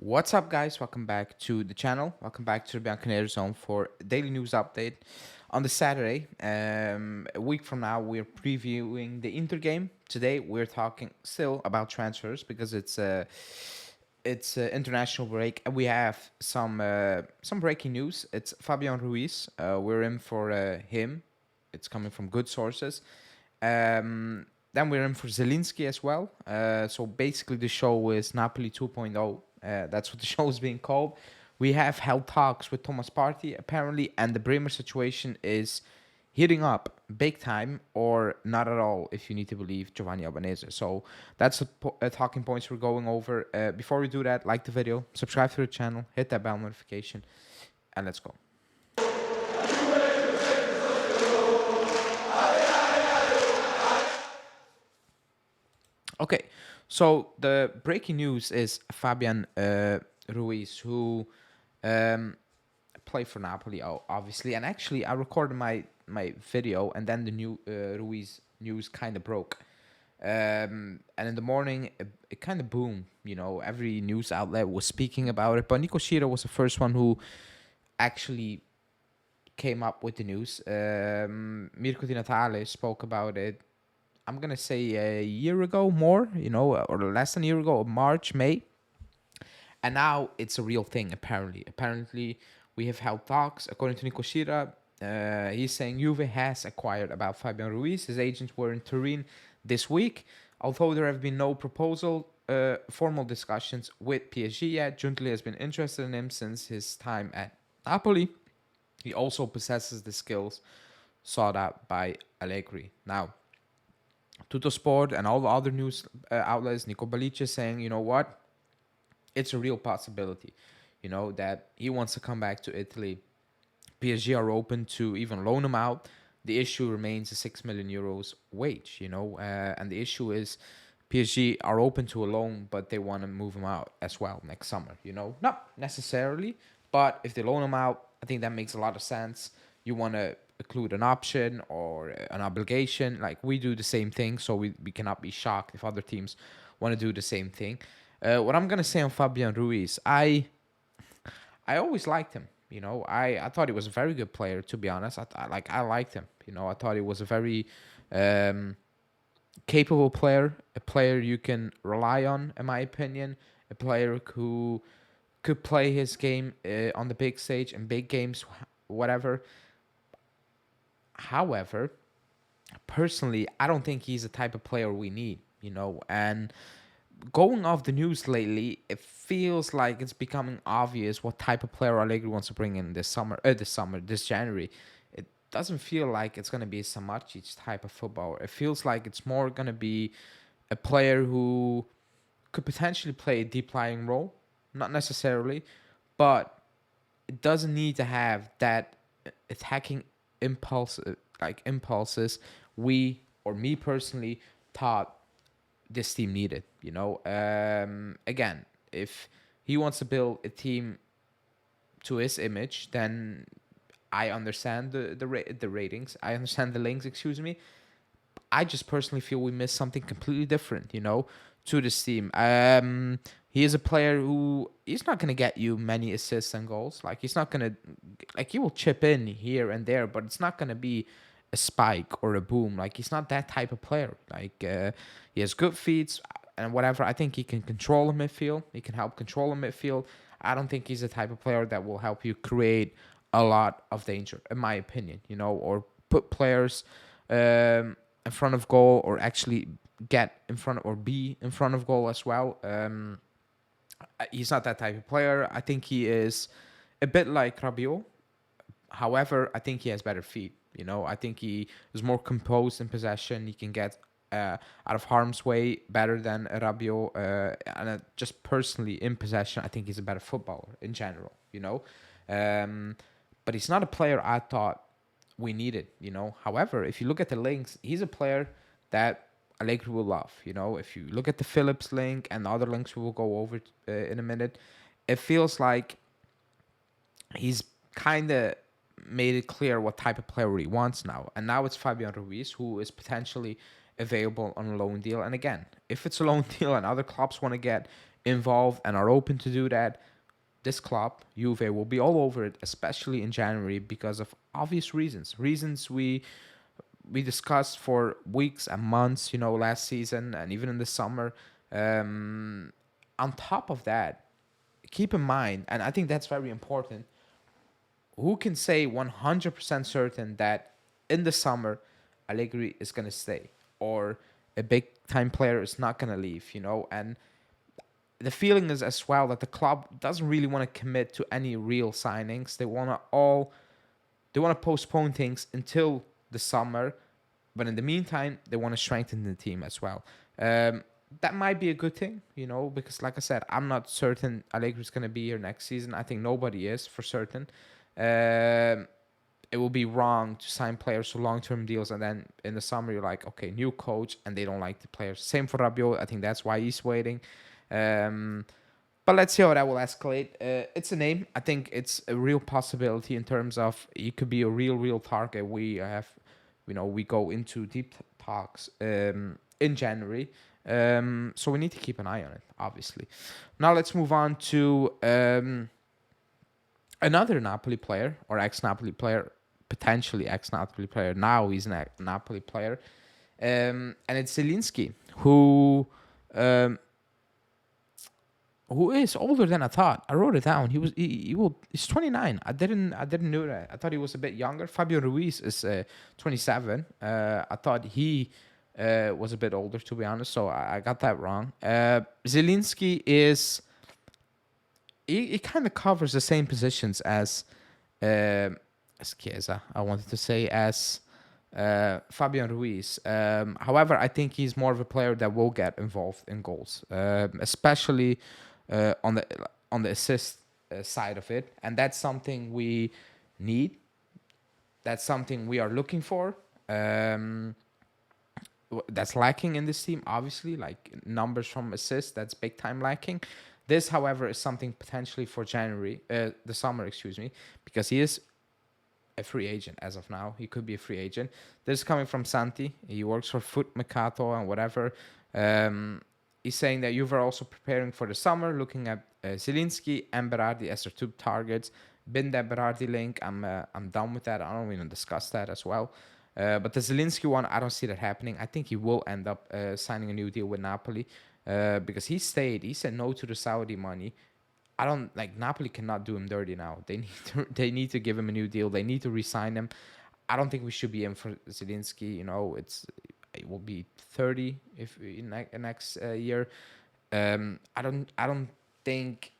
What's up, guys? Welcome back to the channel. Welcome back to the Bianconero Zone for a daily news update on the Saturday. A week from now, we're previewing the Inter game. Today, we're talking still about transfers because it's international break, and we have some breaking news. It's Fabin Ruiz. We're in for him. It's coming from good sources. Then we're in for Zielinski as well. So basically, the show is Napoli 2.0. That's what the show is being called. We have held talks with Thomas Partey, apparently, and the BREMER situation is heating up big time, or not at all, if you need to believe Giovanni Albanese. So that's the talking points we're going over. Before we do that, like the video, subscribe to the channel, hit that bell notification, and let's go. Okay, so the breaking news is Fabin Ruiz, who played for Napoli, obviously. And actually, I recorded my video, and then the new Ruiz news kind of broke. And in the morning, it kind of boomed. You know, every news outlet was speaking about it. But Nico Shira was the first one who actually came up with the news. Mirko Di Natale spoke about it, I'm gonna say a year ago, more, or less than a year ago, March, May, and now it's a real thing. Apparently, we have held talks. According to Nico Shira, he's saying Juve has acquired about Fabin Ruiz. His agents were in Turin this week, although there have been no formal discussions with PSG yet. Giuntoli has been interested in him since his time at Napoli. He also possesses the skills sought out by Allegri. Now, Tuttosport and all the other news outlets, Nico Balic is saying, you know what, it's a real possibility, that he wants to come back to Italy. PSG are open to even loan him out. The issue remains a 6 million euros wage, and the issue is PSG are open to a loan, but they want to move him out as well next summer, not necessarily, but if they loan him out, I think that makes a lot of sense. You want to include an option or an obligation, like we do the same thing, so we cannot be shocked if other teams want to do the same thing. What I'm gonna say on Fabin Ruiz, I always liked him. I thought he was a very good player, to be honest. I liked him. I thought he was a very capable player, a player you can rely on, in my opinion, a player who could play his game on the big stage in big games, whatever. However, personally, I don't think he's the type of player we need, and going off the news lately, it feels like it's becoming obvious what type of player Allegri wants to bring in this January. It doesn't feel like it's going to be a Samacic type of football. It feels like it's more going to be a player who could potentially play a deep lying role, not necessarily, but it doesn't need to have that attacking impulses we, or me personally, thought this team needed. Again, if he wants to build a team to his image, then I understand the ratings. I understand the links. Excuse me. I just personally feel we missed something completely different, to this team. He is a player who he's not gonna get you many assists and goals. Like he's not gonna, he will chip in here and there, but it's not gonna be a spike or a boom. Like he's not that type of player. He has good feet and whatever. I think he can control a midfield. He can help control a midfield. I don't think he's the type of player that will help you create a lot of danger, in my opinion. Or put players in front of goal, or actually get in front or be in front of goal as well. He's not that type of player. I think he is a bit like Rabiot. However, I think he has better feet. I think he is more composed in possession. He can get out of harm's way better than Rabiot. And just personally in possession, I think he's a better footballer in general. But he's not a player I thought we needed. However, if you look at the links, he's a player that Allegri will love. If you look at the Phillips link and the other links we will go over in a minute, it feels like he's kind of made it clear what type of player he wants now. And now it's Fabin Ruiz, who is potentially available on a loan deal. And again, if it's a loan deal and other clubs want to get involved and are open to do that, this club, Juve, will be all over it, especially in January, because of obvious reasons. Reasons we discussed for weeks and months, last season and even in the summer. On top of that, keep in mind, and I think that's very important, who can say 100% certain that in the summer Allegri is going to stay or a big time player is not going to leave, And the feeling is as well that the club doesn't really want to commit to any real signings. They want to postpone things until the summer, but in the meantime, they want to strengthen the team as well. That might be a good thing, because like I said, I'm not certain Allegri's going to be here next season. I think nobody is for certain. It will be wrong to sign players to long-term deals and then in the summer you're like, okay, new coach, and they don't like the players. Same for Rabiot. I think that's why he's waiting. But let's see how that will escalate. It's a name. I think it's a real possibility in terms of it could be a real target. We go into deep talks in January. So we need to keep an eye on it, obviously. Now let's move on to another Napoli player or ex-Napoli player, potentially ex-Napoli player. Now he's an Napoli player. And it's Zielinski, who is older than I thought. I wrote it down. He's 29. I didn't know that. I thought he was a bit younger. Fabio Ruiz is 27. I thought he was a bit older, to be honest. So I got that wrong. Zielinski is he kind of covers the same positions as Chiesa. I wanted to say as Fabian Ruiz. However, I think he's more of a player that will get involved in goals, especially on the assist side of it, and that's something we need. That's something we are looking for. That's lacking in this team, obviously, like numbers from assists. That's big time lacking. This, however, is something potentially for the summer, because he is a free agent as of now. He could be a free agent. This is coming from Santi. He works for Foot Mercato and whatever. He's saying that Juve are also preparing for the summer, looking at Zielinski and Berardi as their two targets. Bin that Berardi link. I'm done with that. I don't even discuss that as well. But the Zielinski one, I don't see that happening. I think he will end up signing a new deal with Napoli because he said no to the Saudi money. I don't like Napoli cannot do him dirty now. They need to give him a new deal. They need to re-sign him. I don't think we should be in for Zielinski. It will be 30 if in next year. I don't think.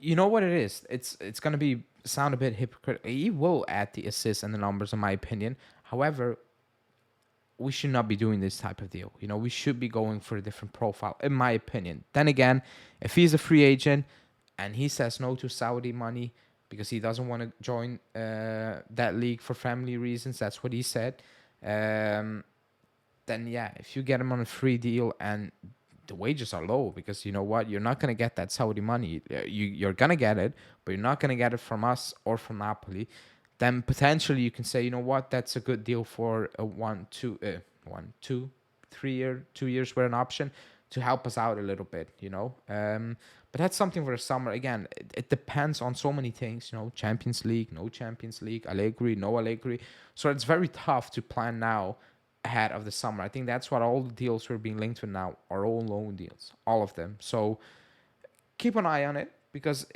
You know what it is? It's gonna sound a bit hypocritical. He will add the assists and the numbers, in my opinion. However, we should not be doing this type of deal. We should be going for a different profile, in my opinion. Then again, if he's a free agent and he says no to Saudi money because he doesn't want to join that league for family reasons, that's what he said. Then yeah, if you get him on a free deal and the wages are low, because you know what, you're not going to get that Saudi money. You're going to get it, but you're not going to get it from us or from Napoli. Then potentially you can say, you know what, that's a good deal for a 2 years with an option to help us out a little bit, But that's something for the summer. Again, it depends on so many things, Champions League, no Champions League, Allegri, no Allegri. So it's very tough to plan now ahead of the summer. I think that's what all the deals we're being linked with now are all loan deals, all of them. So keep an eye on it because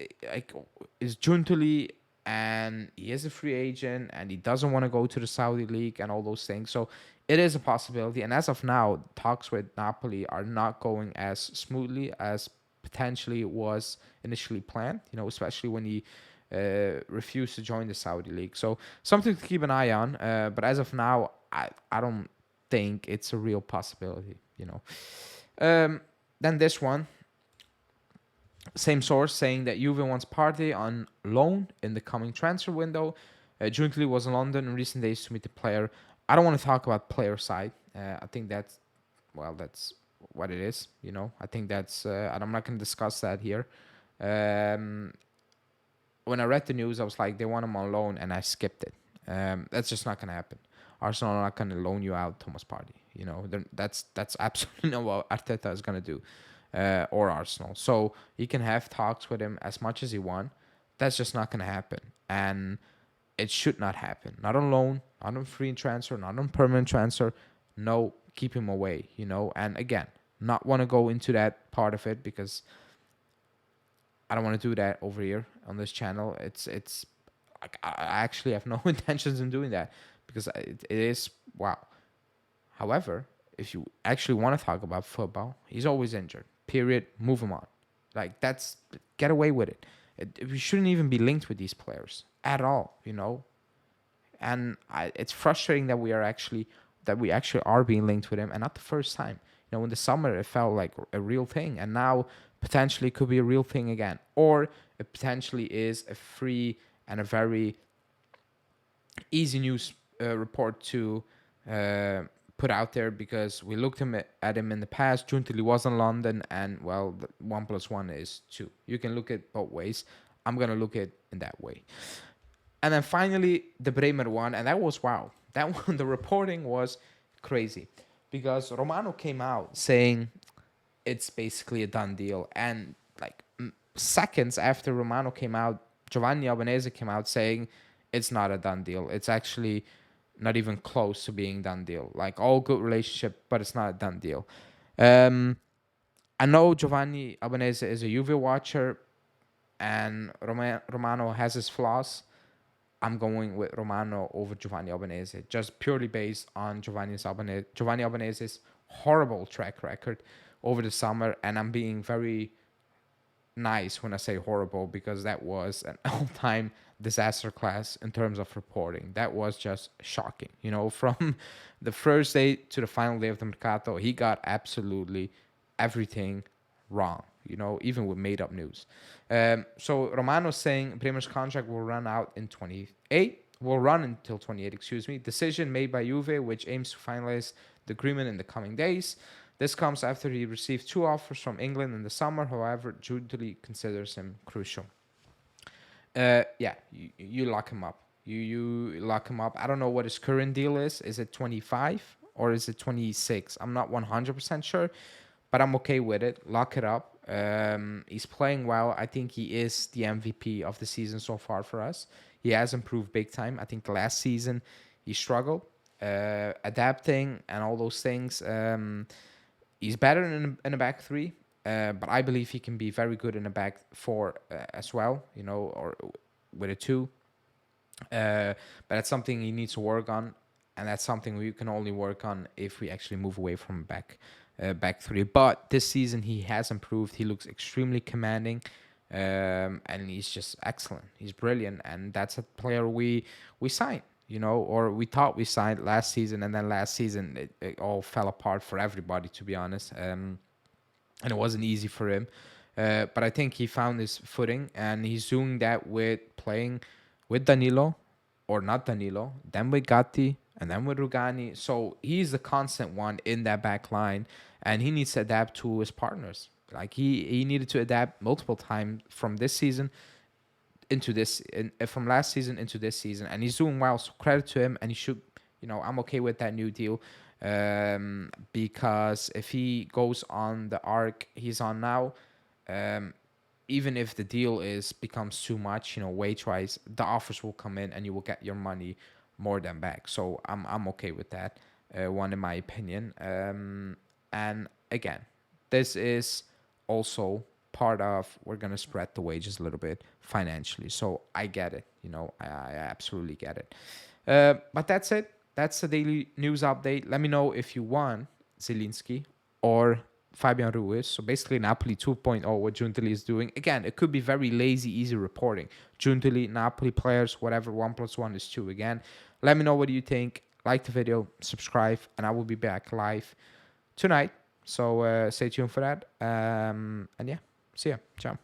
it's Giuntoli and he is a free agent and he doesn't want to go to the Saudi League and all those things. So it is a possibility. And as of now, talks with Napoli are not going as smoothly as potentially was initially planned, especially when he refused to join the Saudi League. So something to keep an eye on. But as of now, I don't think it's a real possibility, Then this one. Same source saying that Juve wants PARTEY on loan in the coming transfer window. Giuntoli was in London in recent days to meet the player. I don't want to talk about player side. I think that's what it is. I think that's, and I'm not going to discuss that here. When I read the news, I was like, they want him on loan, and I skipped it. That's just not going to happen. Arsenal are not going to loan you out Thomas Partey. That's absolutely not what Arteta is going to do. or Arsenal. So you can have talks with him as much as you want. That's just not going to happen. And it should not happen. Not on loan, not on free transfer, not on permanent transfer. No, keep him away, And again, not want to go into that part of it because I don't want to do that over here on this channel. It's like I actually have no intentions in doing that because it is wow. However, if you actually want to talk about football, he's always injured. Period. Move him on. Like get away with it. We shouldn't even be linked with these players at all, And it's frustrating that we actually are being linked with him, and not the first time. In the summer it felt like a real thing, and now potentially it could be a real thing again, or it potentially is a free and a very easy news report to put out there because we looked at him in the past. Juntili was in London, and well, 1 + 1 is 2. You can look at both ways. I'm gonna look at it in that way. And then finally, the Bremer one, and that was wow. That one, the reporting was crazy because Romano came out saying it's basically a done deal, and like seconds after Romano came out, Giovanni Albanese came out saying it's not a done deal. It's actually not even close to being done deal. Like all good relationship, but it's not a done deal. I know Giovanni Albanese is a Juve watcher, and Romano has his flaws. I'm going with Romano over Giovanni Albanese, just purely based on Giovanni Albanese's horrible track record over the summer, and I'm being very nice when I say horrible because that was an all-time disaster class in terms of reporting. That was just shocking. From the first day to the final day of the Mercato, he got absolutely everything wrong, even with made-up news. So Romano's saying Bremer's contract will run out in 28, will run until 28, excuse me. Decision made by Juve, which aims to finalize the agreement in the coming days. This comes after he received 2 offers from England in the summer. However, Juntili considers him crucial. You lock him up. You lock him up. I don't know what his current deal is. Is it 25 or is it 26? I'm not 100% sure, but I'm okay with it. Lock it up. He's playing well. I think he is the MVP of the season so far for us. He has improved big time. I think last season he struggled adapting and all those things. He's better in a back 3, but I believe he can be very good in a back 4 as well, or with a 2. But that's something he needs to work on, and that's something we can only work on if we actually move away from back 3. But this season he has improved. He looks extremely commanding, and he's just excellent. He's brilliant, and that's a player we signed. Or we thought we signed last season, and then last season it all fell apart for everybody, to be honest. And it wasn't easy for him. But I think he found his footing, and he's doing that with playing with Danilo, or not Danilo, then with Gatti, and then with Rugani. So he's the constant one in that back line, and he needs to adapt to his partners. Like he needed to adapt multiple times from this season into this, from last season into this season, and he's doing well. So credit to him, and he should, I'm okay with that new deal, because if he goes on the arc he's on now, even if the deal becomes too much, wage-wise, the offers will come in and you will get your money more than back. So I'm okay with that one, in my opinion. And again, this is also part of, we're going to spread the wages a little bit financially. So I get it. I absolutely get it. But that's it. That's the daily news update. Let me know if you want Zielinski or Fabin Ruiz. So basically Napoli 2.0, what Juntili is doing. Again, it could be very lazy, easy reporting. Juntili, Napoli players, whatever, 1 + 1 is 2 again. Let me know what you think. Like the video, subscribe, and I will be back live tonight. So stay tuned for that. And yeah, see ya. Ciao.